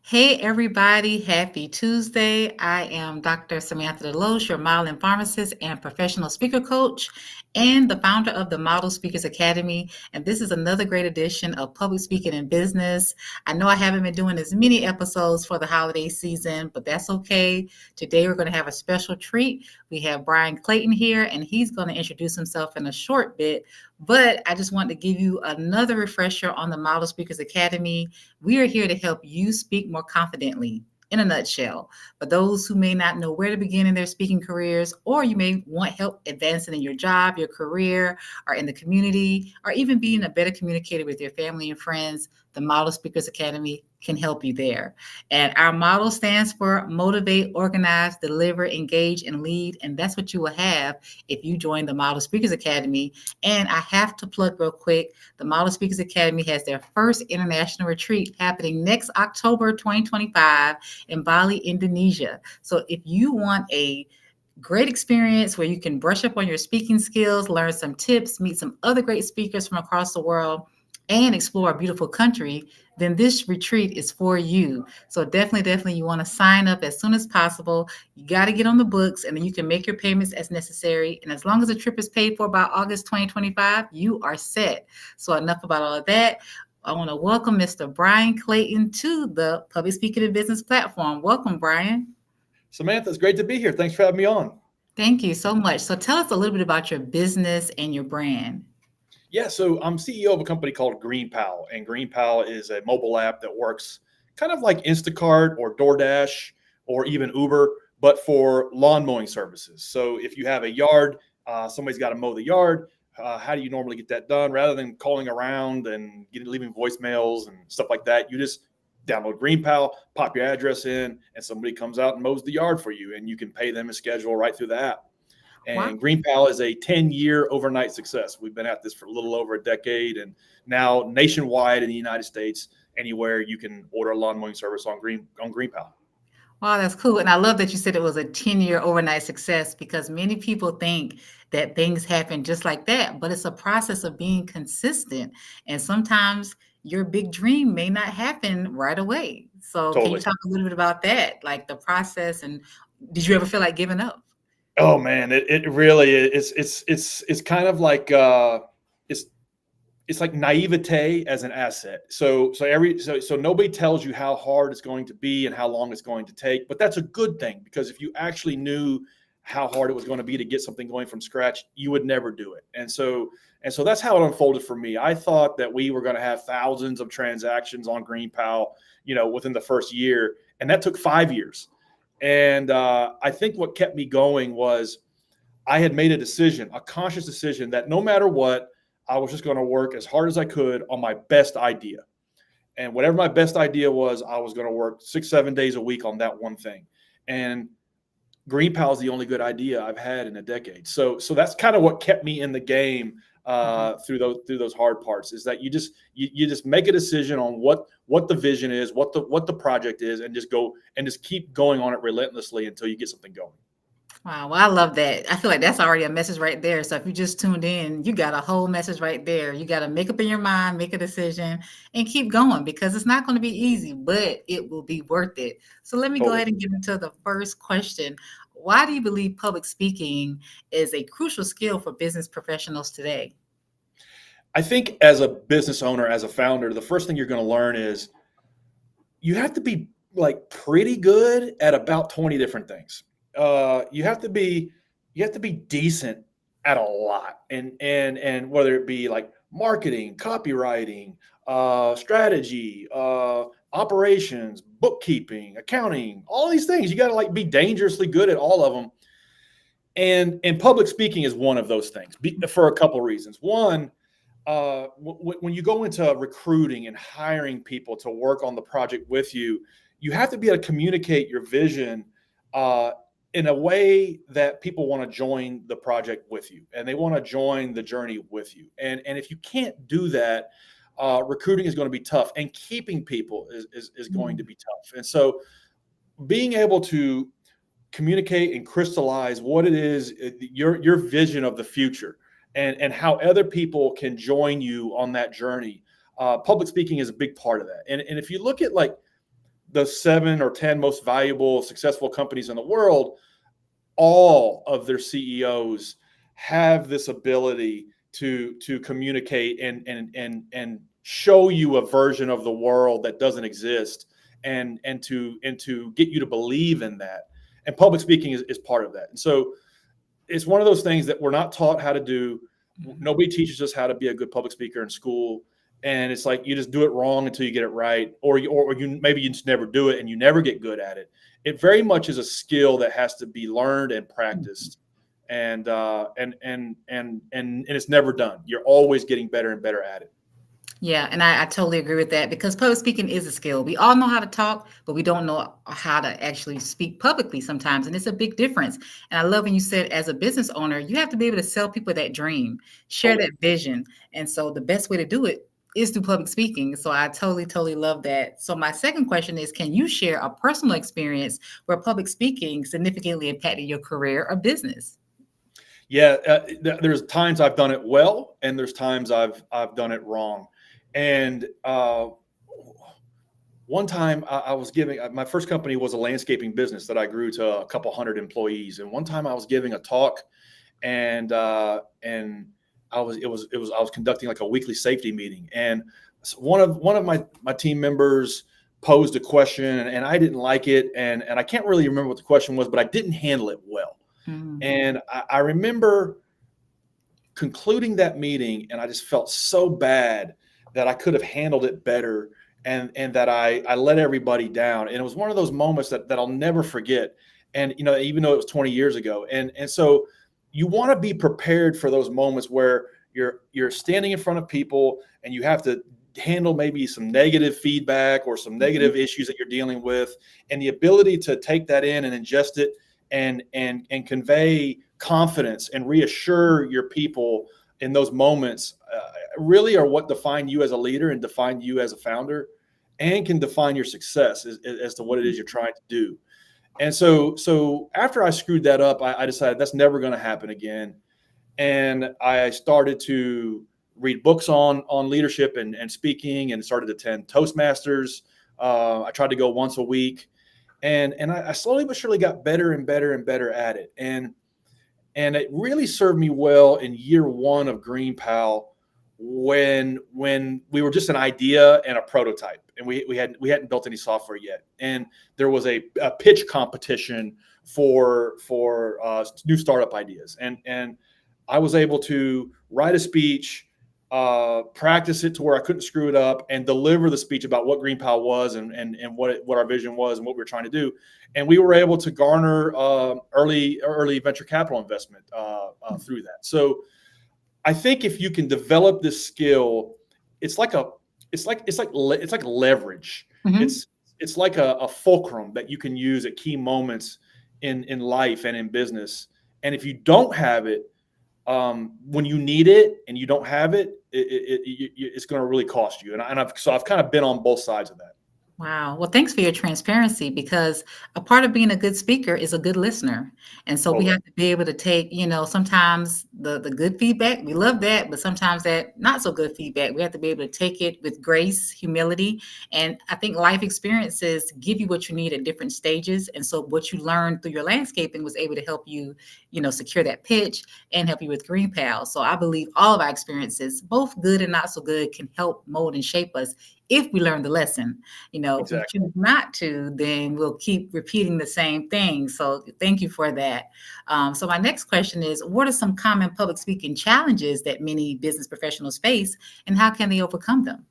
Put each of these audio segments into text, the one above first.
Hey, everybody. Happy Tuesday. I am Dr. Samantha DeLoache, your model and pharmacist and professional speaker coach, and the founder of the Model Speakers Academy. And this is another great edition of Public Speaking in Business. I know I haven't been doing as many episodes for the holiday season, but that's okay. Today, we're going to have a special treat. We have Bryan Clayton here, and he's going to introduce himself in a short bit. But I just want to give you another refresher on the Model Speakers Academy. We are here to help you speak more confidently. In a nutshell, for those who may not know where to begin in their speaking careers, or you may want help advancing in your job, your career, or in the community, or even being a better communicator with your family and friends, the Model Speakers Academy can help you there. And our model stands for motivate, organize, deliver, engage, and lead. And that's what you will have if you join the Model Speakers Academy. And I have to plug real quick, the Model Speakers Academy has their first international retreat happening next October 2025 in Bali, Indonesia. So if you want a great experience where you can brush up on your speaking skills, learn some tips, meet some other great speakers from across the world, and explore a beautiful country, then this retreat is for you. So definitely, you want to sign up as soon as possible. You got to get on the books, and then you can make your payments as necessary. And as long as the trip is paid for by August 2025, you are set. So enough about all of that. I want to welcome Mr. Bryan Clayton to the Public Speaking and Business platform. Welcome, Bryan. Samantha, it's great to be here. Thanks for having me on. Thank you so much. So tell us a little bit about your business and your brand. Yeah, so I'm CEO of a company called GreenPal, and GreenPal is a mobile app that works kind of like Instacart or DoorDash or even Uber, but for lawn mowing services. So if you have a yard, somebody's got to mow the yard. How do you normally get that done? Rather than calling around and leaving voicemails and stuff like that, you just download GreenPal, pop your address in, and somebody comes out and mows the yard for you, and you can pay them a schedule right through the app. Wow. And GreenPal is a 10-year overnight success. We've been at this for a little over a decade, and now nationwide in the United States, anywhere you can order a lawn mowing service on GreenPal. Wow, that's cool. And I love that you said it was a 10-year overnight success because many people think that things happen just like that, but it's a process of being consistent. And sometimes your big dream may not happen right away. So, can you Totally. talk a little bit about that? Like the process, and did you ever feel like giving up? Oh man, it really is. It's kind of like it's it's like naivete as an asset. So nobody tells you how hard it's going to be and how long it's going to take, but that's a good thing because if you actually knew how hard it was going to be to get something going from scratch, you would never do it. And so that's how it unfolded for me. I thought that we were going to have thousands of transactions on GreenPal, within the first year, and that took 5 years. And I think what kept me going was I had made a decision, a conscious decision that no matter what, I was just going to work as hard as I could on my best idea. And whatever my best idea was, I was going to work 6, 7 days a week on that one thing. And GreenPal is the only good idea I've had in a decade. So that's kind of what kept me in the game Mhm. through those hard parts. Is that you just make a decision on what the vision is, what the project is, and just go and just keep going on it relentlessly until you get something going. Wow, well, I love that. I feel like that's already a message right there. So if you just tuned in, you got a whole message right there. You got to make up in your mind, make a decision, and keep going because it's not going to be easy, but it will be worth it. So let me go Totally. ahead and get into the first question. Why do you believe public speaking is a crucial skill for business professionals today? I think as a business owner, as a founder, the first thing you're going to learn is you have to be like pretty good at about 20 different things. You have to be decent at a lot, and whether it be like marketing, copywriting, strategy, operations, bookkeeping, accounting, all these things. You got to like be dangerously good at all of them. And public speaking is one of those things for a couple of reasons. One, when you go into recruiting and hiring people to work on the project with you, you have to be able to communicate your vision uh, in a way that people want to join the project with you and they want to join the journey with you. And if you can't do that, recruiting is going to be tough, and keeping people is going to Mhm. be tough. And so, being able to communicate and crystallize what it is, your vision of the future, and how other people can join you on that journey. Public speaking is a big part of that. And if you look at like the 7 or 10 most valuable, successful companies in the world, all of their CEOs have this ability to communicate and show you a version of the world that doesn't exist, and to get you to believe in that. And public speaking is part of that. And so it's one of those things that we're not taught how to do. Nobody teaches us how to be a good public speaker in school. And it's like you just do it wrong until you get it right, or you maybe you just never do it and you never get good at it. It very much is a skill that has to be learned and practiced, and it's never done. You're always getting better and better at it. Yeah, and I totally agree with that because public speaking is a skill. We all know how to talk, but we don't know how to actually speak publicly sometimes. And it's a big difference. And I love when you said, as a business owner, you have to be able to sell people that dream, share Totally. that vision. And so the best way to do it is through public speaking. So I totally love that. So my second question is, can you share a personal experience where public speaking significantly impacted your career or business? Yeah, there's times I've done it well, and there's times I've done it wrong. And one time I was giving, my first company was a landscaping business that I grew to a couple hundred employees. And one time I was giving a talk, and I was conducting like a weekly safety meeting, and one of my team members posed a question, and I didn't like it, and I can't really remember what the question was, but I didn't handle it well. Mm. And I remember concluding that meeting, and I just felt so bad that I could have handled it better, and that I let everybody down. And it was one of those moments that I'll never forget. And even though it was 20 years ago, and so you want to be prepared for those moments where you're standing in front of people and you have to handle maybe some negative feedback or some negative issues that you're dealing with, and the ability to take that in and ingest it and convey confidence and reassure your people in those moments really are what define you as a leader and define you as a founder, and can define your success as to what it is you're trying to do. And so after I screwed that up, I decided that's never going to happen again. And I started to read books on leadership and speaking, and started to attend Toastmasters. I tried to go once a week, and I slowly but surely got better and better and better at it. And it really served me well in year one of Green Pal, when we were just an idea and a prototype, and we hadn't built any software yet. And there was a pitch competition for new startup ideas. And I was able to write a speech, practice it to where I couldn't screw it up, and deliver the speech about what Green Pal was and what our vision was and what we were trying to do. And we were able to garner early venture capital investment through that. So I think if you can develop this skill, it's like leverage. Mm-hmm. It's like a fulcrum that you can use at key moments in life and in business. And if you don't have it, when you need it and you don't have it, it's going to really cost you. And I've kind of been on both sides of that. Wow. Well, thanks for your transparency, because a part of being a good speaker is a good listener. And so we Totally. have to be able to take, sometimes the good feedback, we love that, but sometimes that not so good feedback, we have to be able to take it with grace, humility. And I think life experiences give you what you need at different stages. And so what you learned through your landscaping was able to help you, secure that pitch and help you with Green Pal. So I believe all of our experiences, both good and not so good, can help mold and shape us if we learn the lesson. If we Exactly. choose not to, then we'll keep repeating the same thing. So thank you for that. So my next question is, what are some common public speaking challenges that many business professionals face, and how can they overcome them?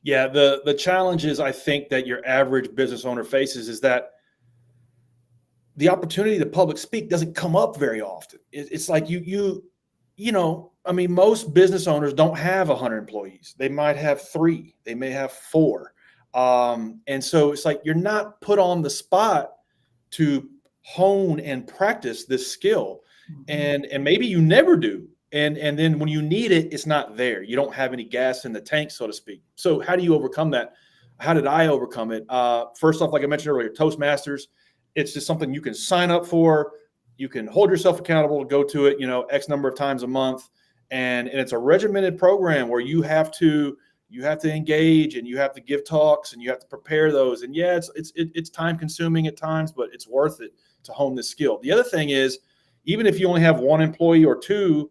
Yeah, the challenges I think that your average business owner faces is that the opportunity to public speak doesn't come up very often. It's like most business owners don't have 100 employees. They might have 3, they may have 4. And so it's like, you're not put on the spot to hone and practice this skill. And maybe you never do. And then when you need it, it's not there. You don't have any gas in the tank, so to speak. So how do you overcome that? How did I overcome it? First off, like I mentioned earlier, Toastmasters. It's just something you can sign up for. You can hold yourself accountable to go to it, X number of times a month. And it's a regimented program where you have to You have to engage, and you have to give talks, and you have to prepare those. And yeah, it's time consuming at times, but it's worth it to hone this skill. The other thing is, even if you only have one employee or two,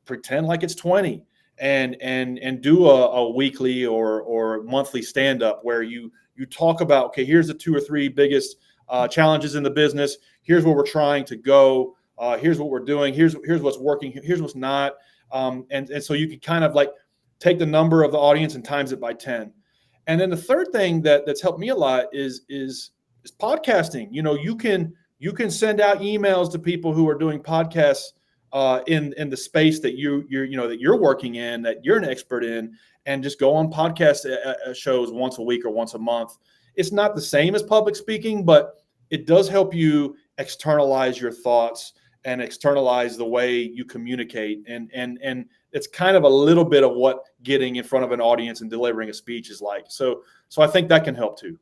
pretend like it's 20 and do a weekly or monthly stand up where you talk about, okay, here's the 2 or 3 biggest challenges in the business. Here's where we're trying to go. Here's what we're doing. Here's what's working. Here's what's not. And so you can kind of like take the number of the audience and times it by 10. And then the third thing that's helped me a lot is podcasting. You can send out emails to people who are doing podcasts in the space that you're working in, that you're an expert in, and just go on podcast shows once a week or once a month. It's not the same as public speaking, but it does help you externalize your thoughts and externalize the way you communicate. And it's kind of a little bit of what getting in front of an audience and delivering a speech is like. So I think that can help too.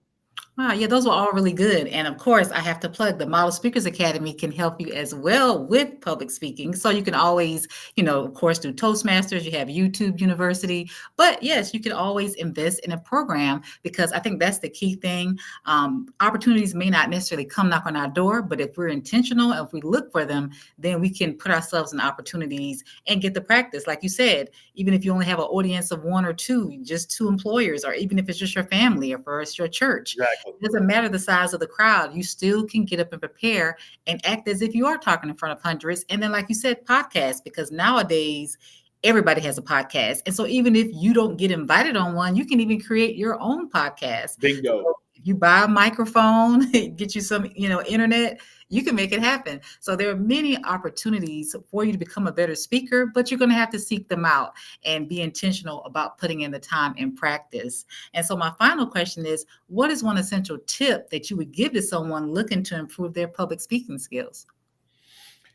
Wow, yeah, those were all really good. And of course, I have to plug the Model Speakers Academy can help you as well with public speaking. So you can always, of course, do Toastmasters, you have YouTube University. But yes, you can always invest in a program, because I think that's the key thing. Opportunities may not necessarily come knock on our door, but if we're intentional, if we look for them, then we can put ourselves in opportunities and get the practice. Like you said, even if you only have an audience of 1 or 2, just 2 employers, or even if it's just your family or first your church. Exactly. It doesn't matter the size of the crowd. You still can get up and prepare and act as if you are talking in front of hundreds. And then, like you said, podcasts, because nowadays everybody has a podcast. And so even if you don't get invited on one, you can even create your own podcast. Bingo. So if you buy a microphone, get you some, internet, you can make it happen. So there are many opportunities for you to become a better speaker, but you're going to have to seek them out and be intentional about putting in the time and practice. And so my final question is, what is one essential tip that you would give to someone looking to improve their public speaking skills?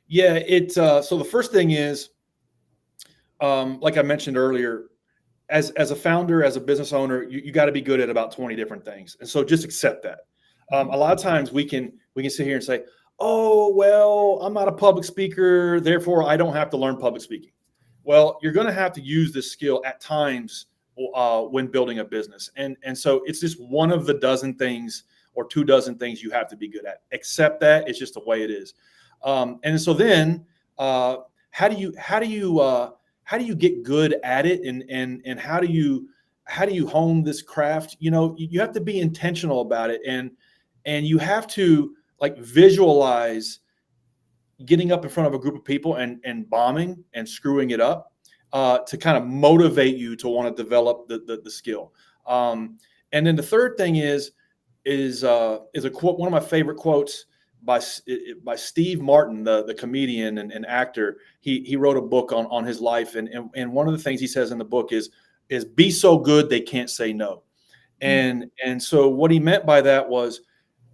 Yeah, so the first thing is, like I mentioned earlier, as a founder, as a business owner, you got to be good at about 20 different things. And so just accept that. A lot of times we can sit here and say, oh, well, I'm not a public speaker, therefore I don't have to learn public speaking. Well, you're going to have to use this skill at times when building a business. And so it's just one of the dozen things or 2 dozen things you have to be good at. Accept that. It's just the way it is. And so then how do you get good at it, and how do you hone this craft? You have to be intentional about it, and you have to like visualize getting up in front of a group of people and bombing and screwing it up to kind of motivate you to want to develop the skill. And then the third thing is a quote, one of my favorite quotes by Steve Martin, the comedian and actor. He wrote a book on his life, and one of the things he says in the book is be so good they can't say no. And so what he meant by that was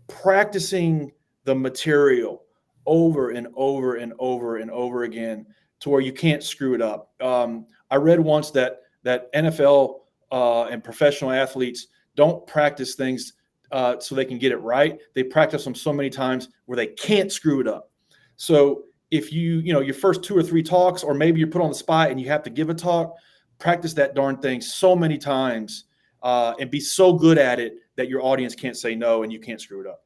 practicing the material over and over and over and over again to where you can't screw it up. I read once that NFL and professional athletes don't practice things so they can get it right. They practice them so many times where they can't screw it up. So if your first 2 or 3 talks, or maybe you're put on the spot and you have to give a talk, practice that darn thing so many times and be so good at it that your audience can't say no and you can't screw it up.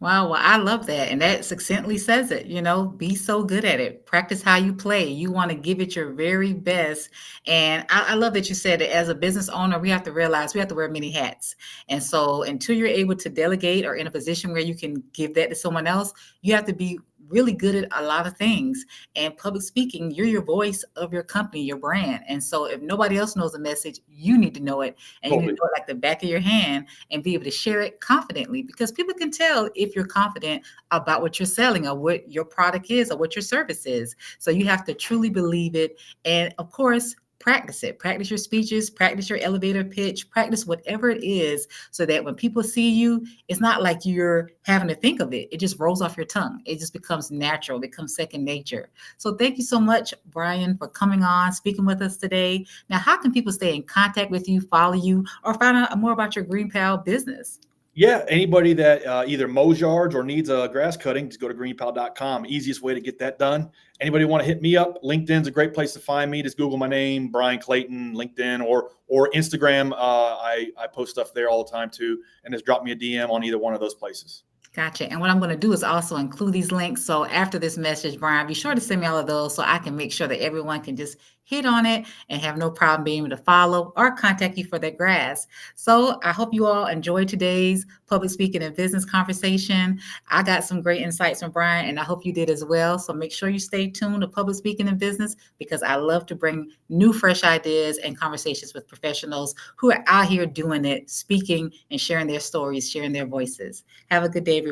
Wow, well, I love that. And that succinctly says it, be so good at it. Practice how you play. You want to give it your very best. And I love that you said that as a business owner, we have to realize we have to wear many hats. And so until you're able to delegate or in a position where you can give that to someone else, you have to be really good at a lot of things. And public speaking, you're your voice of your company, your brand. And so if nobody else knows the message, you need to know it. And you need to know it like the back of your hand and be able to share it confidently, because people can tell if you're confident about what you're selling or what your product is or what your service is. So you have to truly believe it. And of course, practice it. Practice your speeches, practice your elevator pitch, practice whatever it is, so that when people see you, it's not like you're having to think of it. It just rolls off your tongue. It just becomes natural, becomes second nature. So thank you so much, Bryan, for coming on, speaking with us today. Now, how can people stay in contact with you, follow you, or find out more about your Green Pal business? Yeah, anybody that either mows yards or needs a grass cutting, just go to greenpal.com. Easiest way to get that done. Anybody want to hit me up? LinkedIn's a great place to find me. Just Google my name, Bryan Clayton, LinkedIn or Instagram. I post stuff there all the time too, and just drop me a DM on either one of those places. Gotcha. And what I'm going to do is also include these links. So after this message, Bryan, be sure to send me all of those so I can make sure that everyone can just hit on it and have no problem being able to follow or contact you for their grads. So I hope you all enjoyed today's public speaking and business conversation. I got some great insights from Bryan, and I hope you did as well. So make sure you stay tuned to public speaking and business, because I love to bring new, fresh ideas and conversations with professionals who are out here doing it, speaking and sharing their stories, sharing their voices. Have a good day, everyone.